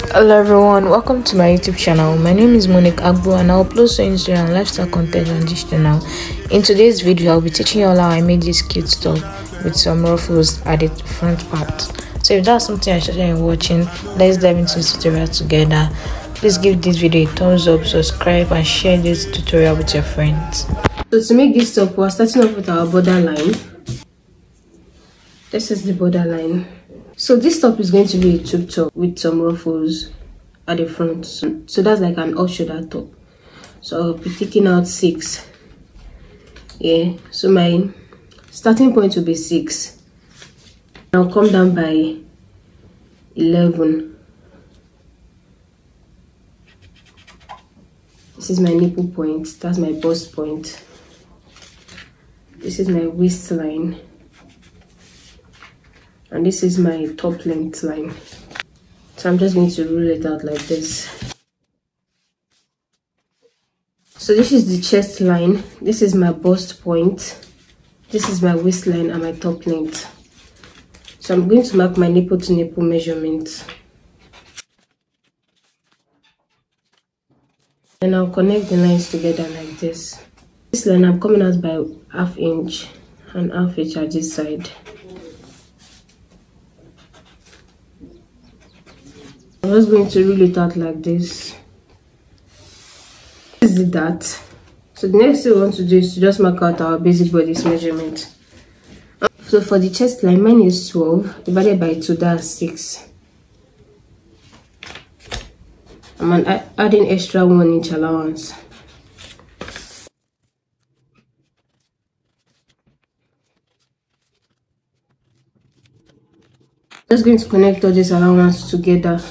Hello everyone, welcome to my YouTube channel. My name is Monique Agbo and I upload sewing and lifestyle content on this channel. In today's video, I'll be teaching you all how I made this cute top with some ruffles at the front part. So if that's something you're interested in watching, let's dive into this tutorial together. Please give this video a thumbs up, subscribe and share this tutorial with your friends. So to make this top, we're starting off with our border line. This is the border line. So this top is going to be a tube top with some ruffles at the front. So that's like an off-shoulder top. So I'll be taking out 6. Yeah, so my starting point will be 6. I'll come down by 11. This is my nipple point. That's my bust point. This is my waistline. And this is my top length line. So I'm just going to rule it out like this. So this is the chest line. This is my bust point. This is my waistline and my top length. So I'm going to mark my nipple to nipple measurement. And I'll connect the lines together like this. This line I'm coming out by 1/2 inch and 1/2 inch at this side. I'm just going to rule it out like this. This is the dart. So the next thing we want to do is to just mark out our basic bodice measurement. So for the chest line, mine is 12 divided by 2, that's 6. I'm adding extra 1 inch allowance. Just going to connect all this allowance together.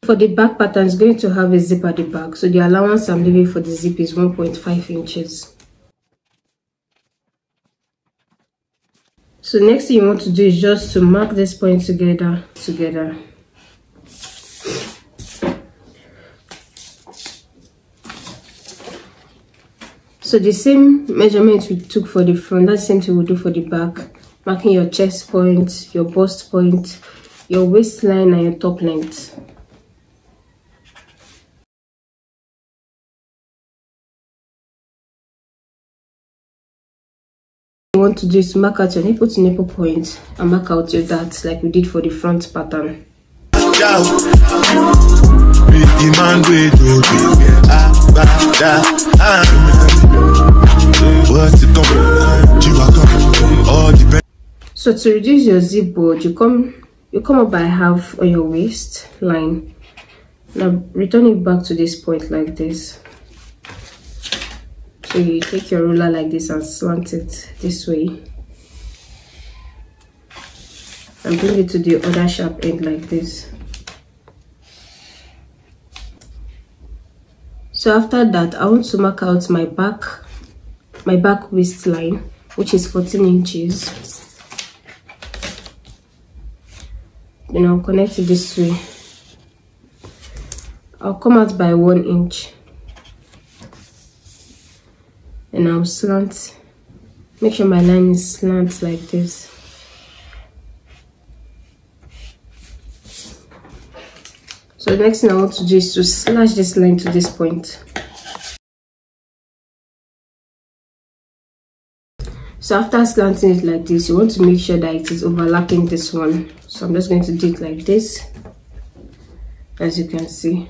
For the back pattern, it's going to have a zip at the back. So the allowance I'm leaving for the zip is 1.5 inches. So next thing you want to do is just to mark this point together. So the same measurement we took for the front, that's the same thing we'll do for the back. Marking your chest point, your bust point, your waistline and your top length. What you want to do is to mark out your nipple to nipple point and mark out your dart like we did for the front pattern. So to reduce your zip board, you come up by 1/2 on your waist line. Now return it back to this point like this. So you take your ruler like this and slant it this way. And bring it to the other sharp end like this. So after that, I want to mark out my back waistline, which is 14 inches. Then I'll connect it this way. I'll come out by 1 inch. And I'll slant. Make sure my line is slant like this. So the next thing I want to do is to slash this line to this point. So after slanting it like this, you want to make sure that it is overlapping this one. So I'm just going to do it like this. As you can see,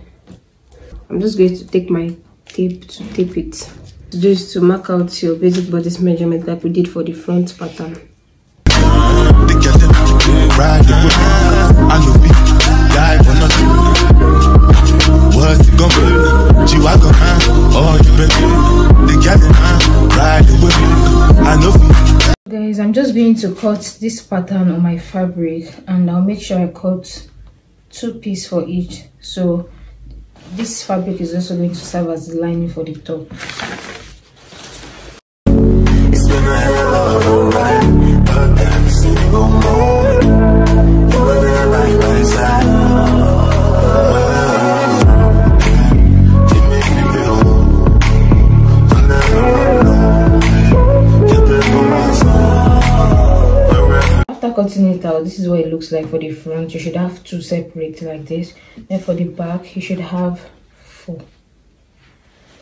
I'm just going to take my tape to tape it. To do is to mark out your basic bodice measurement like we did for the front pattern. Guys, I'm just going to cut this pattern on my fabric and I'll make sure I cut 2 pieces for each. So this fabric is also going to serve as the lining for the top. It's been a hell of a ride, but every single moment you were there right by my side. After cutting it out, this is what it looks like for the front. You should have 2 separate like this. Then for the back, you should have 4.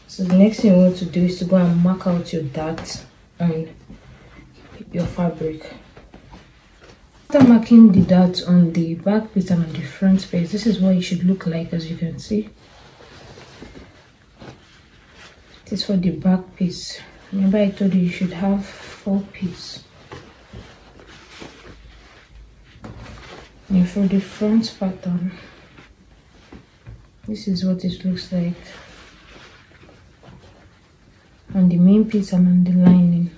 So the next thing you want to do is to go and mark out your dart on your fabric. After marking the dart on the back piece and on the front piece, this is what it should look like, as you can see. This is for the back piece. Remember I told you should have 4 pieces. And for the front pattern, this is what it looks like on the main piece and on the lining.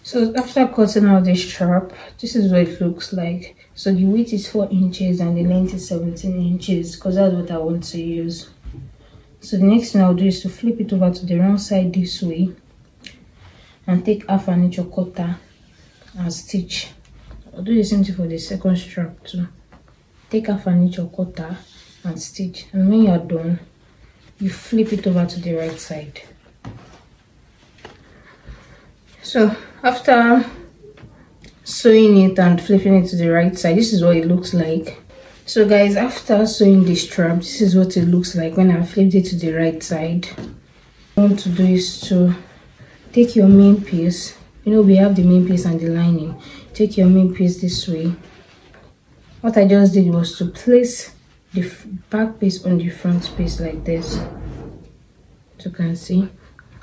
So after cutting out this strap, this is what it looks like. So the width is 4 inches and the length is 17 inches because that's what I want to use. So the next thing I'll do is to flip it over to the wrong side this way and take half an inch of cutter and stitch. I'll do the same thing for the second strap too. Take half an inch of cutter and stitch, and when you're done, you flip it over to the right side. So after sewing it and flipping it to the right side, this is what it looks like. So guys, after sewing the strap, this is what it looks like when I flipped it to the right side. What you want to do is to take your main piece. You know, we have the main piece and the lining. Take your main piece this way. What I just did was to place the back piece on the front piece like this, as you can see.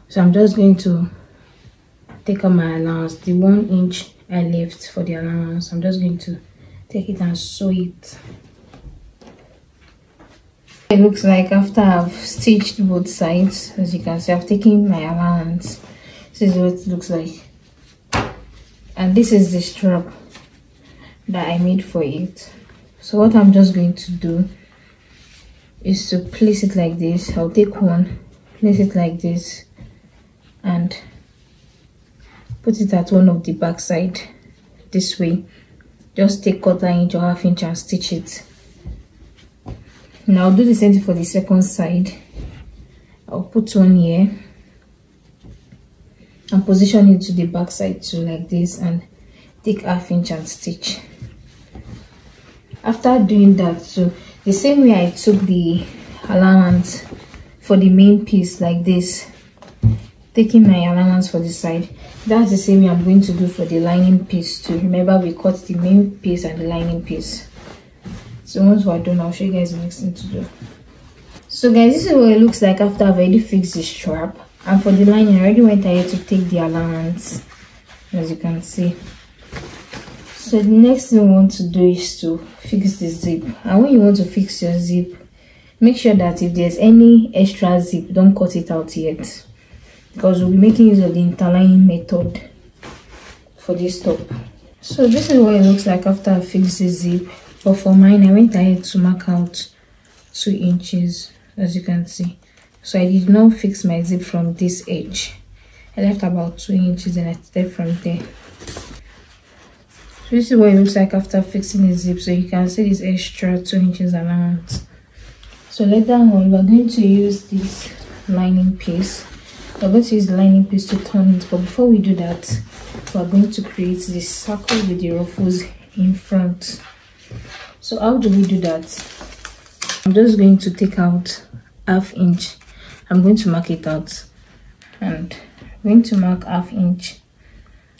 So I'm just going to take out my allowance, the 1 inch I left for the allowance. I'm just going to take it and sew it. It looks like after I've stitched both sides, as you can see, I've taken my allowance. This is what it looks like, and this is the strap that I made for it. So what I'm just going to do is to place it like this. I'll take one, place it like this, and put it at one of the back side this way. Just take 1/4 inch or 1/2 inch and stitch it. Now I'll do the same thing for the second side. I'll put one here and position it to the back side too, like this, and take 1/2 inch and stitch. After doing that, so the same way I took the allowance for the main piece like this, taking my allowance for the side, that's the same way I'm going to do for the lining piece too. Remember, we cut the main piece and the lining piece. So once we're done, I'll show you guys the next thing to do. So guys, this is what it looks like after I've already fixed the strap. And for the lining, I already went ahead to take the allowance, as you can see. So the next thing we want to do is to fix the zip. And when you want to fix your zip, make sure that if there's any extra zip, don't cut it out yet, because we'll be making use of the interlining method for this top. So this is what it looks like after I fixed the zip. But for mine, I went ahead to mark out 2 inches, as you can see. So I did not fix my zip from this edge. I left about 2 inches and I started from there. So this is what it looks like after fixing the zip. So you can see this extra 2 inches allowance. So later on, we're going to use this lining piece. We're going to use the lining piece to turn it. But before we do that, we're going to create this circle with the ruffles in front. So how do we do that? I'm just going to take out 1/2 inch. I'm going to mark it out, and I'm going to mark 1/2 inch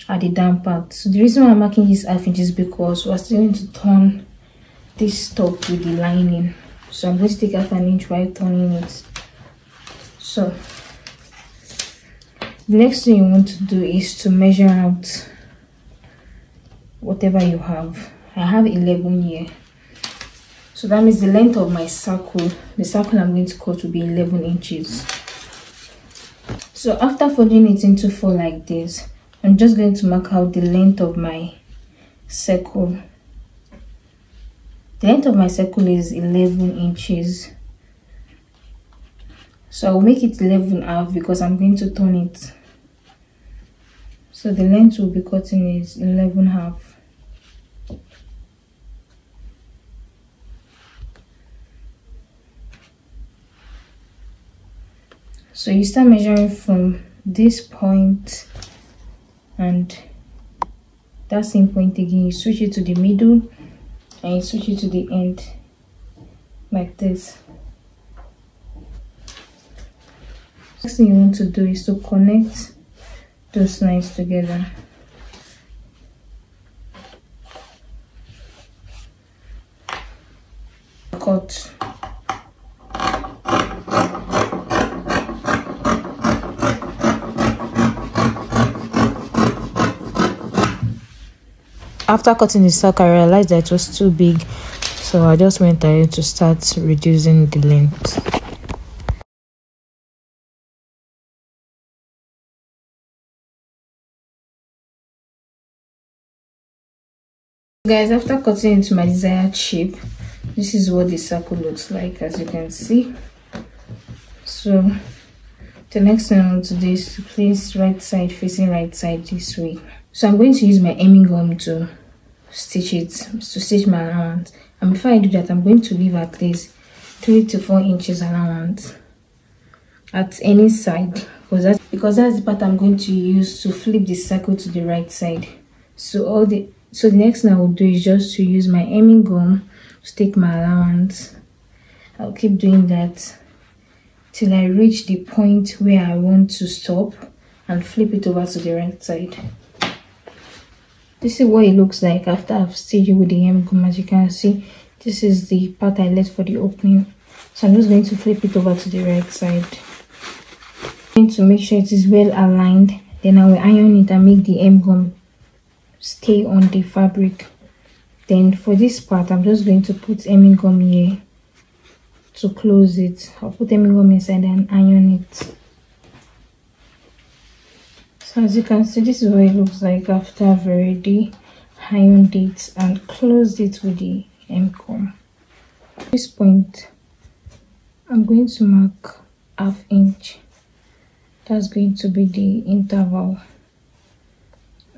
at the down part. So the reason why I'm marking this 1/2 inch is because we're still going to turn this top with the lining. So I'm going to take 1/2 inch while turning it. So the next thing you want to do is to measure out whatever you have. I have 11 here. So that means the length of my circle, the circle I'm going to cut will be 11 inches. So after folding it into 4 like this, I'm just going to mark out the length of my circle. The length of my circle is 11 inches. So I'll make it 11.5 because I'm going to turn it. So the length we'll be cutting is 11.5. So you start measuring from this point and that same point again, you switch it to the middle and you switch it to the end like this. Next thing you want to do is to connect those lines together. Cut. After cutting the circle, I realized that it was too big, so I just went ahead to start reducing the length. Guys, after cutting into my desired shape, this is what the circle looks like, as you can see. So the next thing I want to do is to place right side facing right side this way. So I'm going to use my hemming gum to stitch it, to stitch my allowance. And before I do that, I'm going to leave at least 3 to 4 inches allowance at any side, because that's the part I'm going to use to flip the circle to the right side. So the next thing I will do is just to use my hemming gum to take my allowance. I'll keep doing that till I reach the point where I want to stop and flip it over to the right side. This is what it looks like after I've stitched it with the hemming gum. As you can see, this is the part I left for the opening. So I'm just going to flip it over to the right side. I'm going to make sure it is well aligned. Then I will iron it and make the hemming gum stay on the fabric. Then for this part, I'm just going to put hemming gum here to close it. I'll put hemming gum inside and iron it. So as you can see, this is what it looks like after I've already ironed it and closed it with the hemming gum. At this point, I'm going to mark ½ inch. That's going to be the interval,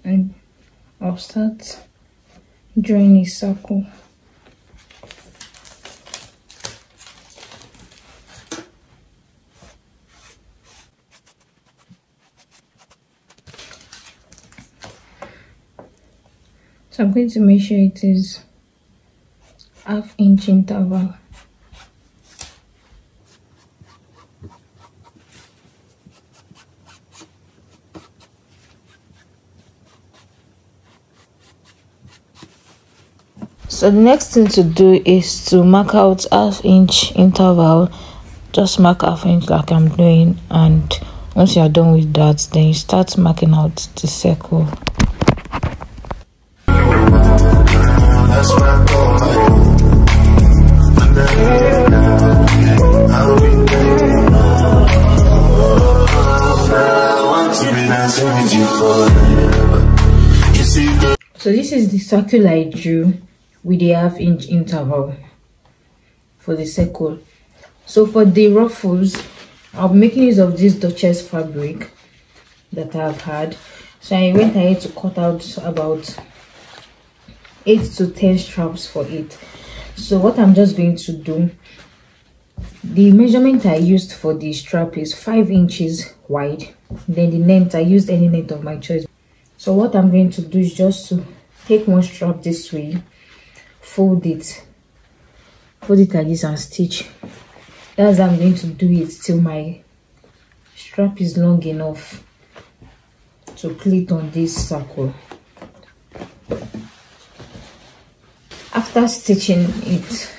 and I'll start drawing a circle. So I'm going to make sure it is ½ inch interval. So the next thing to do is to mark out ½ inch interval. Just mark ½ inch like I'm doing, and once you are done with that, then you start marking out the circle. So this is the circle I drew with the ½ inch interval for the circle. So for the ruffles, I'll be making use of this Duchess fabric that I've had. So I went ahead to cut out about 8 to 10 straps for it. So what I'm just going to do, the measurement I used for the strap is 5 inches wide. Then the length, I used any length of my choice. So what I'm going to do is just to take one strap this way, fold it like this and stitch. That's how I'm going to do it till my strap is long enough to pleat on this circle. After stitching it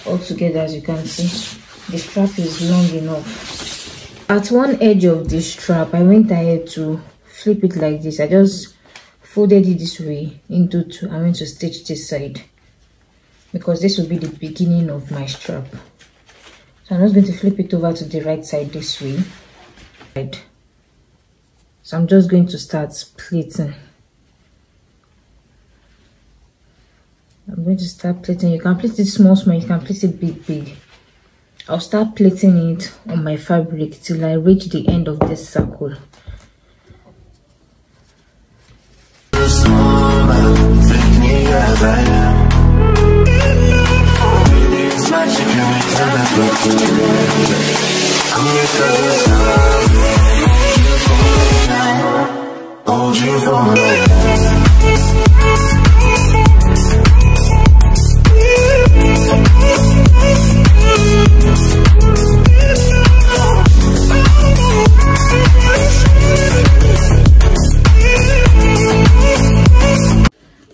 all together, as you can see, the strap is long enough. At one edge of the strap, I went ahead to flip it like this. I just folded it this way into two. I went to stitch this side because this will be the beginning of my strap. So I'm just going to flip it over to the right side this way. So I'm just going to start pleating. I'm going to start pleating. You can pleat it small, you can pleat it big. I'll start pleating it on my fabric till I reach the end of this circle. Hold you for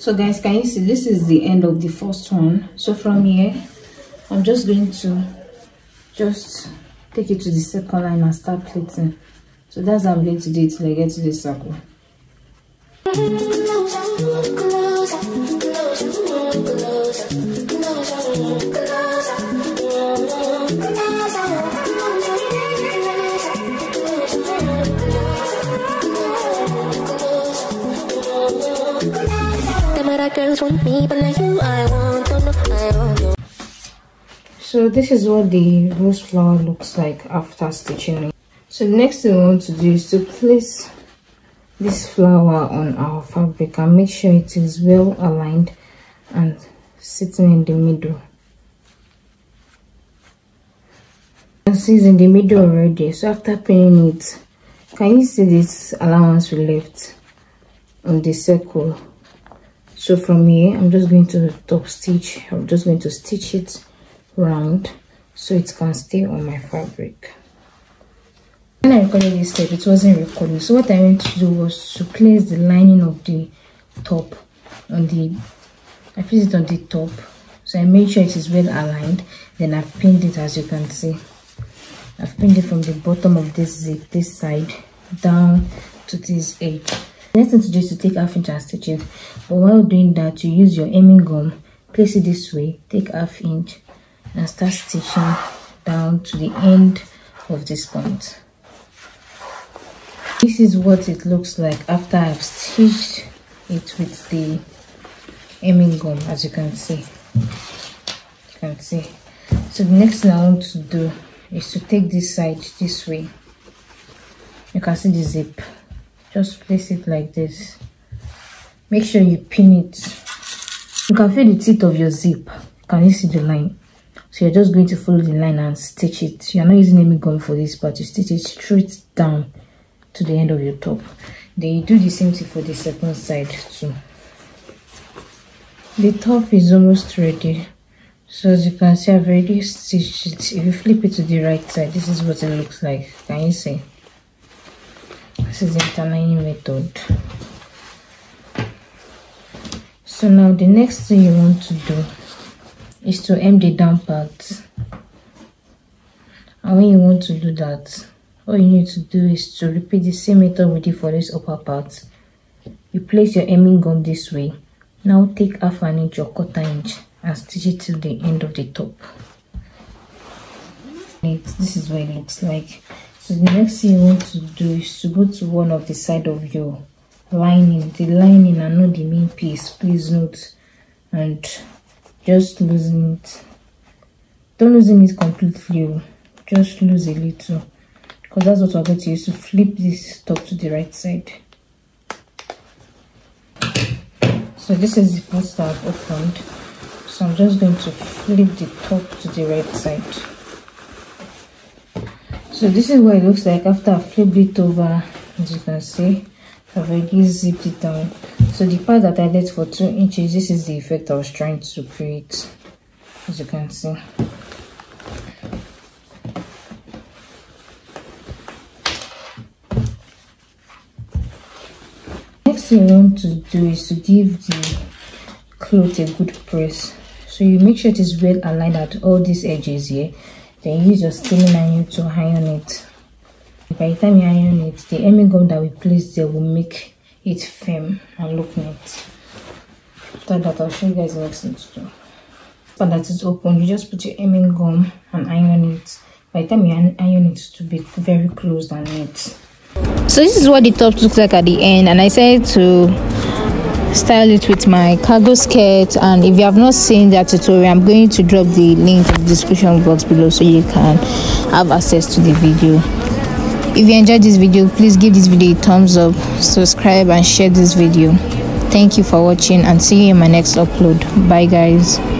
So guys, can you see this is the end of the first one? So from here I'm just going to take it to the second line and start pleating. So that's how I'm going to do it till I get to the circle. So this is what the rose flower looks like after stitching it. So the next thing we want to do is to place this flower on our fabric and make sure it is well aligned and sitting in the middle. You can see it's in the middle already. So after pinning it, can you see this allowance we left on the circle? So from here I'm just going to top stitch. I'm just going to stitch it round so it can stay on my fabric. When I recorded this step, it wasn't recording, so what I went to do was to place the lining of the top on the, I placed it on the top, so I made sure it is well aligned. Then I've pinned it, as you can see. I've pinned it from the bottom of this zip, this side, down to this edge. The next thing to do is to take half inch and stitch it, but while doing that, you use your hemming gum, place it this way, take half inch and start stitching down to the end of this point. This is what it looks like after I've stitched it with the hemming gum, as you can see. So the next thing I want to do is to take this side this way. You can see the zip. Just place it like this. Make sure you pin it. You can feel the teeth of your zip. Can you see the line? So you're just going to follow the line and stitch it. You're not using hemming gum for this part. You stitch it straight down to the end of your top. Then you do the same thing for the second side too. The top is almost ready. So as you can see, I've already stitched it. If you flip it to the right side, this is what it looks like. Can you see? This is the interlining method. So now the next thing you want to do is to hem the down part. And when you want to do that, all you need to do is to repeat the same method we did for this upper part. You place your hemming gum this way. Now take half an inch or quarter inch and stitch it to the end of the top. This is what it looks like. So the next thing you want to do is to go to one of the side of your lining, the lining and not the main piece. Please note, and just loosen it. Don't loosen it completely, just lose a little, because that's what we're going to use to flip this top to the right side. So this is the part that I've opened. So I'm just going to flip the top to the right side. So this is what it looks like after I flipped it over. As you can see, I've already zipped it down. So the part that I left for 2 inches, this is the effect I was trying to create, as you can see. Next thing you want to do is to give the cloth a good press. So you make sure it is well aligned at all these edges here. Then use your steaming iron to iron it. By the time you iron it, the hemming gum that we placed there will make it firm and look neat. After that, I'll show you guys the next thing to do. After that is open, you just put your hemming gum and iron it. By the time you iron it to be very closed and neat. So this is what the top looks like at the end, and I decided to style it with my cargo skirt. And if you have not seen that tutorial, I'm going to drop the link in the description box below so you can have access to the video. If you enjoyed this video, please give this video a thumbs up, subscribe and share this video. Thank you for watching and see you in my next upload. Bye guys.